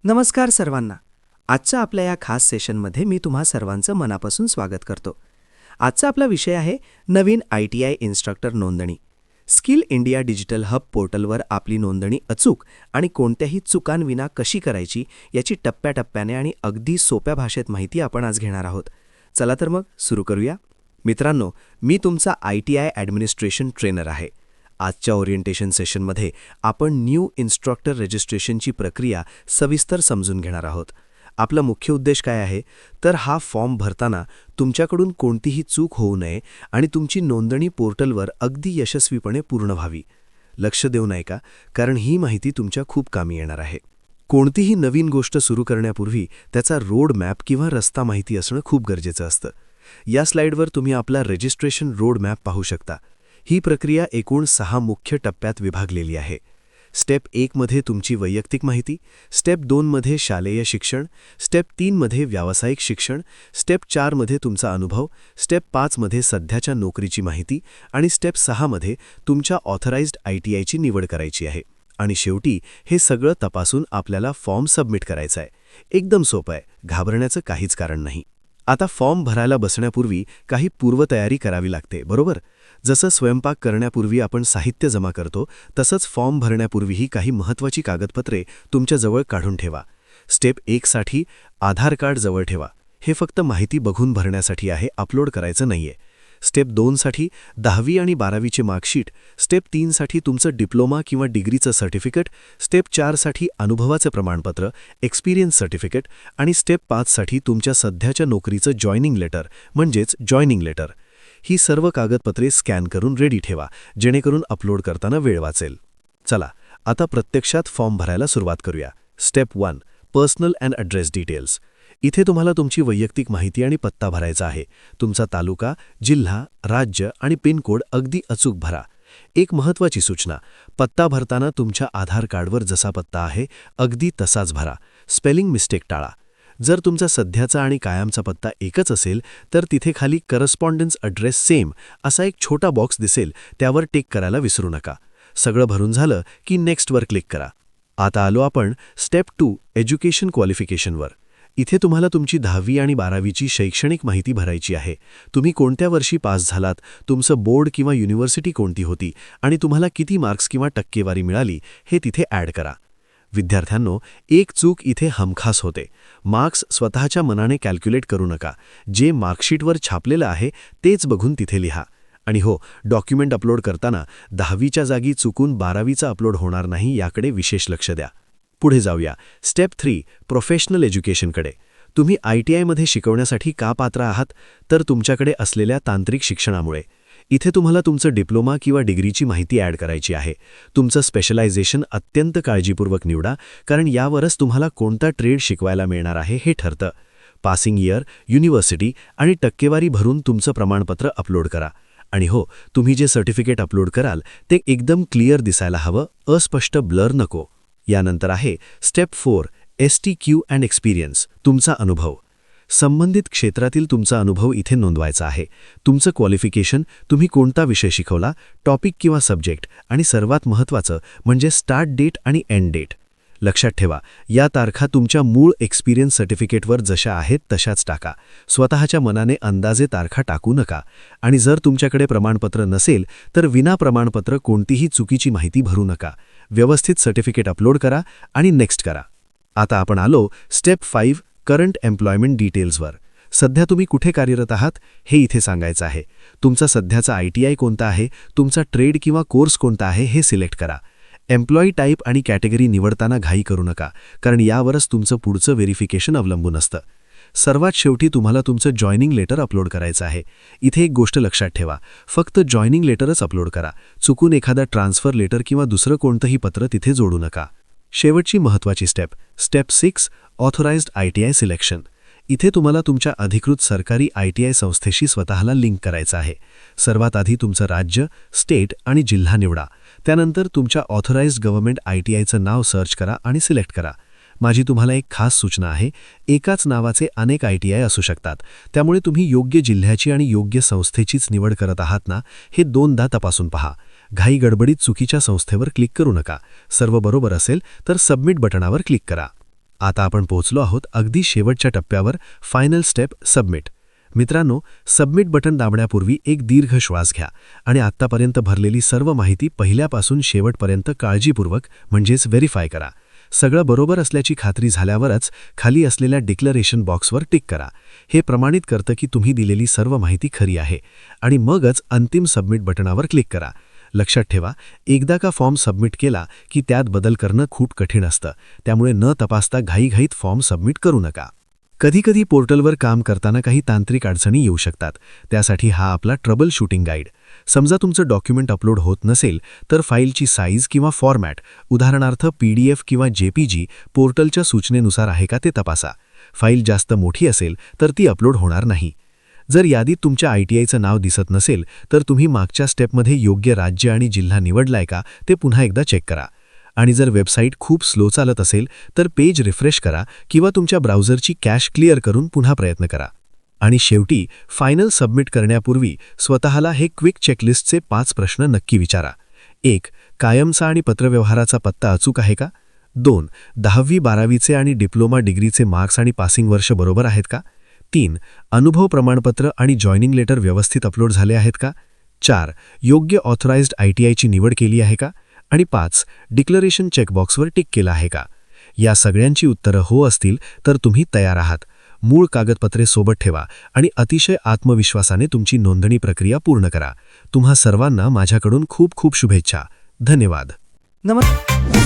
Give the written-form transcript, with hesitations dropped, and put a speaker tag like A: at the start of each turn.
A: नमस्कार सर्वांना. आजच्या आपल्या या खास सेशनमध्ये मी तुम्हा सर्वांचं मनापासून स्वागत करतो. आजचा आपला विषय आहे नवीन ITI इन्स्ट्रक्टर नोंदणी. स्किल इंडिया डिजिटल हब पोर्टलवर आपली नोंदणी अचूक आणि कोणत्याही चुकांविना कशी करायची याची टप्प्याटप्प्याने आणि अगदी सोप्या भाषेत माहिती आपण आज घेणार आहोत. चला तर मग सुरू करूया. मित्रांनो, मी तुमचा ITI ॲडमिनिस्ट्रेशन ट्रेनर आहे. आजच्या ओरिएंटेशन सेशनमध्ये आपण न्यू इन्स्ट्रक्टर रजिस्ट्रेशनची प्रक्रिया सविस्तर समजून घेणार आहोत. आपला मुख्य उद्देश काय आहे तर हा फॉर्म भरताना तुमच्याकडून कोणतीही चूक होऊ नये आणि तुमची नोंदणी पोर्टलवर अगदी यशस्वीपणे पूर्ण व्हावी. लक्ष देऊ नये का, कारण ही माहिती तुमच्या खूप कामी येणार आहे. कोणतीही नवीन गोष्ट सुरू करण्यापूर्वी त्याचा रोड मॅप किंवा रस्ता माहिती असणं खूप गरजेचं असतं. या स्लाइडवर तुम्ही आपला रजिस्ट्रेशन रोड मॅप पाहू शकता. ही प्रक्रिया एकूण 6 मुख्य टप्प्यात विभागलेली आहे. स्टेप 1 मध्ये तुमची वैयक्तिक माहिती, स्टेप 2 मध्ये शालेय शिक्षण, स्टेप 3 मध्ये व्यावसायिक शिक्षण, स्टेप 4 मध्ये तुमचा अनुभव, स्टेप 5 मध्ये सध्याच्या नोकरीची माहिती आणि स्टेप 6 मध्ये तुमच्या ऑथराइज्ड ITIची निवड करायची आहे. आणि शेवटी हे सगळं तपासून आपल्याला फॉर्म सबमिट करायचा आहे. एकदम सोपं आहे, घाबरण्याचं काहीच कारण नाही. आता फॉर्म भरायला बसण्यापूर्वी काही पूर्वतयारी करावी लागते, बरोबर? जसं स्वयंपाक करण्यापूर्वी आपण साहित्य जमा करतो, तसंच फॉर्म भरण्यापूर्वीही काही महत्त्वाची कागदपत्रे तुमच्याजवळ काढून ठेवा. स्टेप 1 साठी आधार कार्ड जवळ ठेवा. हे फक्त माहिती बघून भरण्यासाठी आहे, अपलोड करायचं नाहीये. स्टेप 2 साठी 10वी आणि 12वीचे मार्कशीट, स्टेप 3 साठी तुमचं डिप्लोमा किंवा डिग्रीचं सर्टिफिकेट, स्टेप 4 साठी अनुभवाचं प्रमाणपत्र, एक्सपिरियन्स सर्टिफिकेट आणि स्टेप 5 साठी तुमच्या सध्याच्या नोकरीचं जॉइनिंग लेटर म्हणजेच जॉइनिंग लेटर. ही सर्व कागदपत्रे स्कॅन करून रेडी ठेवा, जेणेकरून अपलोड करताना वेळ वाचेल. चला, आता प्रत्यक्षात फॉर्म भरायला सुरुवात करूया. Step 1 personal and address details. इथे तुम्हाला तुमची वैयक्तिक माहिती आणि पत्ता भरायचा आहे. तुमचा तालुका, जिल्हा, राज्य आणि पिनकोड अगदी अचूक भरा. एक महत्त्वाची सूचना, पत्ता भरताना तुमच्या आधार कार्डवर जसा पत्ता आहे अगदी तसाच भरा. स्पेलिंग मिस्टेक टाळा. जर तुमचा सध्याचा आणि कायमचा पत्ता एकच असेल तर तिथे खाली करस्पॉन्डन्स ॲड्रेस सेम असा एक छोटा बॉक्स दिसेल, त्यावर टिक करायला विसरू नका. सगळं भरून झालं की नेक्स्टवर क्लिक करा. आता आलो आपण स्टेप 2 एज्युकेशन क्वालिफिकेशनवर. इथे तुम्हाला तुमची 10वी आणि 12वीची शैक्षणिक माहिती भरायची आहे. तुम्ही कोणत्या वर्षी पास झालात, तुमचं बोर्ड किंवा युनिव्हर्सिटी कोणती होती आणि तुम्हाला किती मार्क्स किंवा टक्केवारी मिळाली हे तिथे ॲड करा. विद्यार्थ्यांनो, एक चूक इथे हमखास होते. मार्क्स स्वतःच्या मनाने कॅल्क्युलेट करू नका. जे मार्कशीटवर छापलेलं आहे तेच बघून तिथे लिहा. आणि हो, डॉक्युमेंट अपलोड करताना 10वीच्या जागी चुकून 12वीचा अपलोड होणार नाही याकडे विशेष लक्ष द्या. पुढे जाऊया. स्टेप 3 प्रोफेशनल एज्युकेशनकडे. तुम्ही ITIमध्ये शिकवण्यासाठी का पात्र आहात तर तुमच्याकडे असलेल्या तांत्रिक शिक्षणामुळे. इथे तुम्हाला तुमचं डिप्लोमा किंवा डिग्रीची माहिती ॲड करायची आहे. तुमचं स्पेशलायझेशन अत्यंत काळजीपूर्वक निवडा, कारण यावरच तुम्हाला कोणता ट्रेड शिकवायला मिळणार आहे हे ठरतं. पासिंग इयर, युनिव्हर्सिटी आणि टक्केवारी भरून तुमचं प्रमाणपत्र अपलोड करा. आणि हो, तुम्ही जे सर्टिफिकेट अपलोड कराल ते एकदम क्लिअर दिसायला हवं, अस्पष्ट ब्लर नको. यानंतर आहे स्टेप 4 STQ अँड एक्सपिरियन्स, तुमचा अनुभव. संबंधित क्षेत्रातील तुमचा अनुभव इथे नोंदवायचा आहे. तुमचं क्वालिफिकेशन, तुम्ही कोणता विषय शिकवला, टॉपिक किंवा सब्जेक्ट आणि सर्वात महत्त्वाचं म्हणजे स्टार्ट डेट आणि एंड डेट. लक्षात ठेवा, या तारखा तुमच्या मूळ एक्सपिरियन्स सर्टिफिकेटवर जशा आहेत तशाच टाका. स्वतःच्या मनाने अंदाजे तारखा टाकू नका. आणि जर तुमच्याकडे प्रमाणपत्र नसेल तर विना प्रमाणपत्र कोणतीही चुकीची माहिती भरू नका. व्यवस्थित सर्टिफिकेट अपलोड करा आणि नेक्स्ट करा. आता आपण आलो स्टेप 5 करंट एम्प्लॉयमेंट डिटेल्सवर. सध्या तुम्ही कुठे कार्यरत आहात हे इथे सांगायचं आहे. तुमचा सध्याचा ITI कोणता आहे, तुमचा ट्रेड किंवा कोर्स कोणता आहे हे सिलेक्ट करा. एम्प्लॉई टाईप आणि कॅटेगरी निवडताना घाई करू नका, कारण यावरच तुमचं पुढचं व्हेरिफिकेशन अवलंबून असतं. सर्वात शेवटी तुम्हाला तुमचं जॉइनिंग लेटर अपलोड करायचं आहे. इथे एक गोष्ट लक्षात ठेवा, फक्त जॉइनिंग लेटरच अपलोड करा. चुकून एखादा ट्रान्सफर लेटर किंवा दुसरं कोणतंही पत्र तिथे जोडू नका. शेवटची महत्त्वाची step, step 6 authorised ITI selection. इथे तुम्हाला तुमच्या अधिकृत सरकारी ITI संस्थेशी स्वतःला लिंक करायचं आहे. सर्वात आधी तुमचं राज्य, स्टेट आणि जिल्हा निवडा. त्यानंतर तुमच्या ऑथराइज्ड गव्हर्नमेंट ITIचं नाव सर्च करा आणि सिलेक्ट करा. माझी तुम्हाला एक खास सूचना आहे, एकाच नावाचे अनेक ITI असू शकतात. त्यामुळे तुम्ही योग्य जिल्ह्याची आणि योग्य संस्थेचीच निवड करत आहात ना हे 2दा तपासून पहा. घाई गडबडीत चुकीच्या संस्थेवर क्लिक करू नका. सर्व बरोबर असेल तर सबमिट बटणावर क्लिक करा.
B: आता आपण पोहोचलो आहोत अगदी शेवटच्या टप्प्यावर, फायनल स्टेप सबमिट. मित्रांनो, सबमिट बटन दाबण्यापूर्वी एक दीर्घ श्वास घ्या आणि आत्तापर्यंत भरलेली सर्व माहिती पहिल्यापासून शेवटपर्यंत काळजीपूर्वक म्हणजेच व्हेरीफाय करा. सगळं बरोबर असल्याची खात्री झाल्यावरच खाली असलेल्या डिक्लरेशन बॉक्सवर टिक करा. हे प्रमाणित करतं की तुम्ही दिलेली सर्व माहिती खरी आहे आणि मगच अंतिम सबमिट बटनावर क्लिक करा. लक्षात ठेवा, एकदा का फॉर्म सबमिट केला की त्यात बदल करणं खूप कठीण असतं, त्यामुळे न तपासता घाईघाईत फॉर्म सबमिट करू नका. कधीकधी पोर्टलवर काम करताना काही तांत्रिक अडचणी येऊ शकतात. त्यासाठी हा आपला ट्रबल शूटिंग गाईड. समजा तुमचं डॉक्युमेंट अपलोड होत नसेल तर फाईलची साईज किंवा फॉर्मॅट, उदाहरणार्थ PDF किंवा JPG, पोर्टलच्या सूचनेनुसार आहे का ते तपासा. फाईल जास्त मोठी असेल तर ती अपलोड होणार नाही. जर यादीत तुमच्या ITIचं नाव दिसत नसेल तर तुम्ही मागच्या स्टेपमध्ये योग्य राज्य आणि जिल्हा निवडलाय का ते पुन्हा एकदा चेक करा. आणि जर वेबसाईट खूप स्लो चालत असेल तर पेज रिफ्रेश करा किंवा तुमच्या ब्राउझरची कॅश क्लिअर करून पुन्हा प्रयत्न करा. आणि शेवटी फायनल सबमिट करण्यापूर्वी स्वतःला हे क्विक चेकलिस्टचे 5 प्रश्न नक्की विचारा. 1. कायमचा आणि पत्रव्यवहाराचा पत्ता अचूक आहे का? 2. 10वी-12वीचे आणि डिप्लोमा डिग्रीचे मार्क्स आणि पासिंग वर्ष बरोबर आहेत का? 3. अनुभव प्रमाणपत्र आणि जॉइनिंग लेटर व्यवस्थित अपलोड झाले आहेत का? 4. योग्य ऑथराइज्ड ITIची निवड केली आहे का? आणि 5. डिक्लरेशन चेकबॉक्सवर टिक केला आहे का? या सगळ्यांची उत्तरं हो असतील तर तुम्ही तयार आहात. मूळ कागदपत्रे सोबत ठेवा आणि अतिशय आत्मविश्वासाने तुमची नोंदणी प्रक्रिया पूर्ण करा. तुम्हा सर्वांना माझ्याकडून खूप खूप शुभेच्छा. धन्यवाद.
A: नमस्कार.